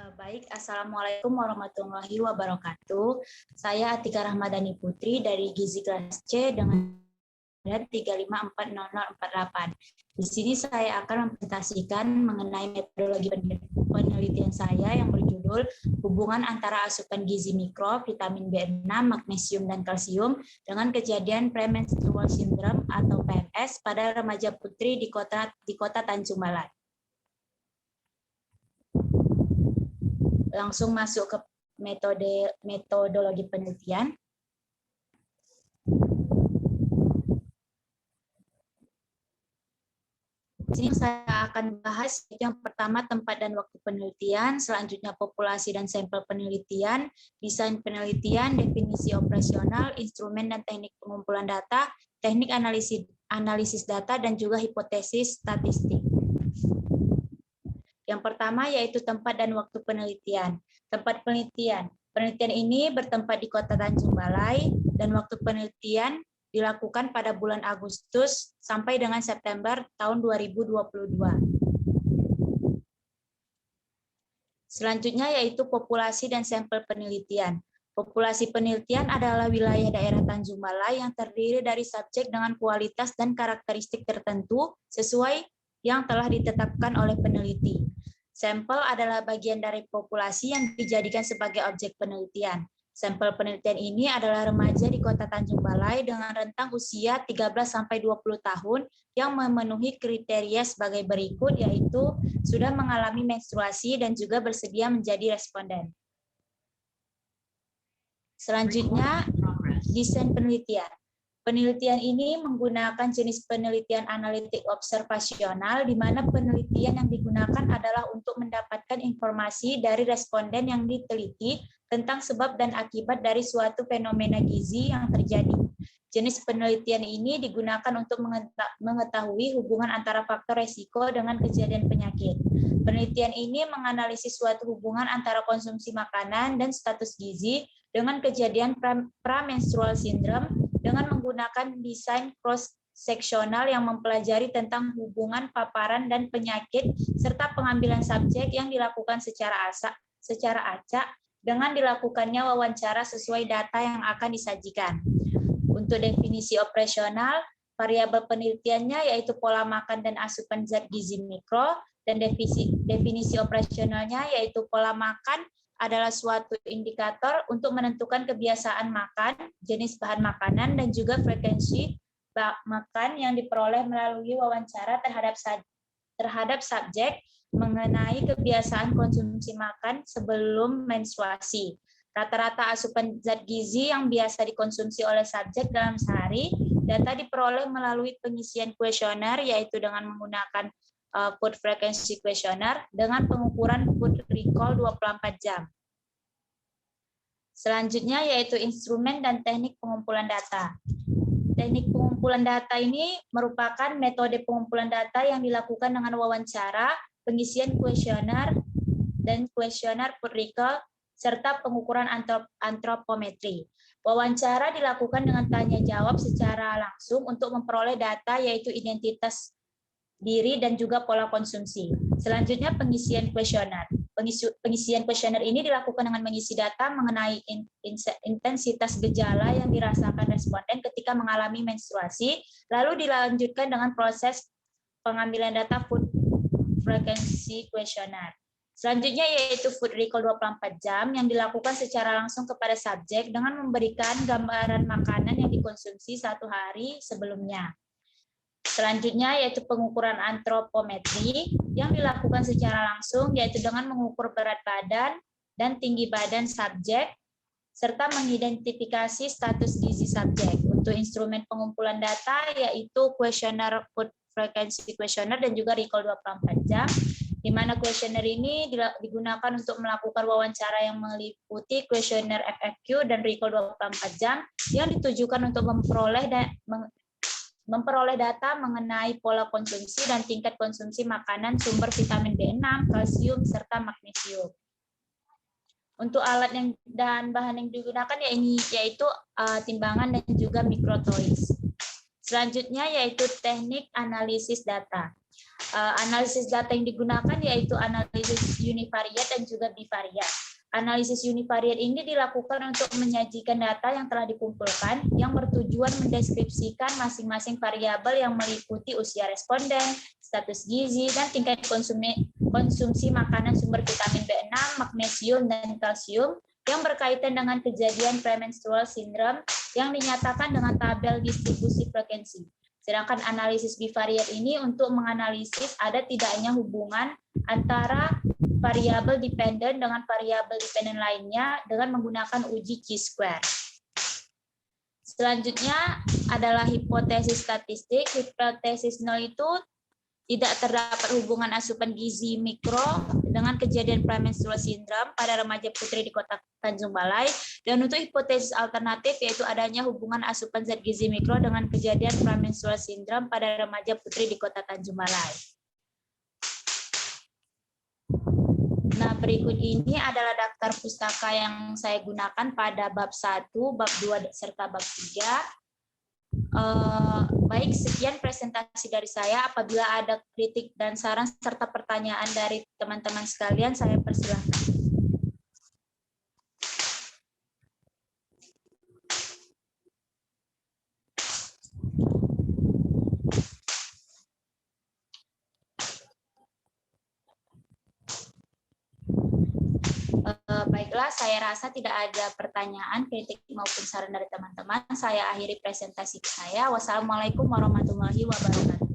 Baik, Assalamualaikum warahmatullahi wabarakatuh. Saya Atika Rahmadani Putri dari Gizi kelas C dengan 3540048. Di sini saya akan mempresentasikan mengenai metodologi penelitian saya yang berjudul hubungan antara asupan gizi mikro, vitamin B6, magnesium, dan kalsium dengan kejadian premenstrual syndrome atau PMS pada remaja putri di kota Tanjung Balai. Langsung masuk ke metodologi penelitian. Di sini saya akan bahas yang pertama tempat dan waktu penelitian, selanjutnya populasi dan sampel penelitian, desain penelitian, definisi operasional, instrumen dan teknik pengumpulan data, teknik analisis data, dan juga hipotesis statistik. Yang pertama yaitu tempat dan waktu penelitian. Tempat penelitian. Penelitian ini bertempat di Kota Tanjung Balai dan waktu penelitian dilakukan pada bulan Agustus sampai dengan September tahun 2022. Selanjutnya yaitu populasi dan sampel penelitian. Populasi penelitian adalah wilayah daerah Tanjung Balai yang terdiri dari subjek dengan kualitas dan karakteristik tertentu sesuai yang telah ditetapkan oleh peneliti. Sampel adalah bagian dari populasi yang dijadikan sebagai objek penelitian. Sampel penelitian ini adalah remaja di Kota Tanjung Balai dengan rentang usia 13-20 tahun yang memenuhi kriteria sebagai berikut, yaitu sudah mengalami menstruasi dan juga bersedia menjadi responden. Selanjutnya, desain penelitian. Penelitian ini menggunakan jenis penelitian analitik observasional, di mana penelitian yang digunakan adalah untuk mendapatkan informasi dari responden yang diteliti tentang sebab dan akibat dari suatu fenomena gizi yang terjadi. Jenis penelitian ini digunakan untuk mengetahui hubungan antara faktor resiko dengan kejadian penyakit. Penelitian ini menganalisis suatu hubungan antara konsumsi makanan dan status gizi dengan kejadian pramenstrual syndrome dengan menggunakan desain cross-seksional yang mempelajari tentang hubungan paparan dan penyakit serta pengambilan subjek yang dilakukan secara acak dengan dilakukannya wawancara sesuai data yang akan disajikan. Untuk definisi operasional, variabel penelitiannya yaitu pola makan dan asupan zat gizi mikro, dan definisi operasionalnya yaitu pola makan adalah suatu indikator untuk menentukan kebiasaan makan, jenis bahan makanan, dan juga frekuensi makan yang diperoleh melalui wawancara terhadap subjek mengenai kebiasaan konsumsi makan sebelum menstruasi. Rata-rata asupan zat gizi yang biasa dikonsumsi oleh subjek dalam sehari, data diperoleh melalui pengisian kuesioner, yaitu dengan menggunakan food frequency questionnaire dengan pengukuran food recall 24 jam. Selanjutnya yaitu instrumen dan teknik pengumpulan data. Teknik pengumpulan data ini merupakan metode pengumpulan data yang dilakukan dengan wawancara, pengisian kuesioner, dan kuesioner food recall, serta pengukuran antropometri. Wawancara dilakukan dengan tanya jawab secara langsung untuk memperoleh data yaitu identitas diri dan juga pola konsumsi. Selanjutnya pengisian kuesioner. Pengisian kuesioner ini dilakukan dengan mengisi data mengenai intensitas gejala yang dirasakan responden ketika mengalami menstruasi, lalu dilanjutkan dengan proses pengambilan data food frequency questionnaire. Selanjutnya yaitu food recall 24 jam yang dilakukan secara langsung kepada subjek dengan memberikan gambaran makanan yang dikonsumsi satu hari sebelumnya. Selanjutnya yaitu pengukuran antropometri yang dilakukan secara langsung, yaitu dengan mengukur berat badan dan tinggi badan subjek serta mengidentifikasi status gizi subjek. Untuk instrumen pengumpulan data yaitu kuesioner food frequency questionnaire dan juga recall 24 jam, di mana kuesioner ini digunakan untuk melakukan wawancara yang meliputi kuesioner FFQ dan recall 24 jam yang ditujukan untuk memperoleh data mengenai pola konsumsi dan tingkat konsumsi makanan sumber vitamin B6, kalsium, serta magnesium. Untuk alat dan bahan yang digunakan yaitu timbangan dan juga mikrotoys. Selanjutnya yaitu teknik analisis data. Analisis data yang digunakan yaitu analisis univariat dan juga bivariat. Analisis univariat ini dilakukan untuk menyajikan data yang telah dikumpulkan yang bertujuan mendeskripsikan masing-masing variabel yang meliputi usia responden, status gizi, dan tingkat konsumsi makanan sumber vitamin B6, magnesium, dan kalsium yang berkaitan dengan kejadian premenstrual syndrome yang dinyatakan dengan tabel distribusi frekuensi. Sedangkan analisis bivariat ini untuk menganalisis ada tidaknya hubungan antara variabel dependen dengan variabel dependen lainnya dengan menggunakan uji chi-square. Selanjutnya adalah hipotesis statistik. Hipotesis nol itu tidak terdapat hubungan asupan gizi mikro dengan kejadian premenstrual syndrome pada remaja putri di Kota Tanjung Balai. Dan untuk hipotesis alternatif yaitu adanya hubungan asupan zat gizi mikro dengan kejadian premenstrual syndrome pada remaja putri di Kota Tanjung Balai. Nah, berikut ini adalah daftar pustaka yang saya gunakan pada bab 1, bab 2, serta bab 3. Baik, sekian presentasi dari saya. Apabila ada kritik dan saran serta pertanyaan dari teman-teman sekalian, saya persilahkan. Baiklah, saya rasa tidak ada pertanyaan, kritik maupun saran dari teman-teman. Saya akhiri presentasi saya. Wassalamualaikum warahmatullahi wabarakatuh.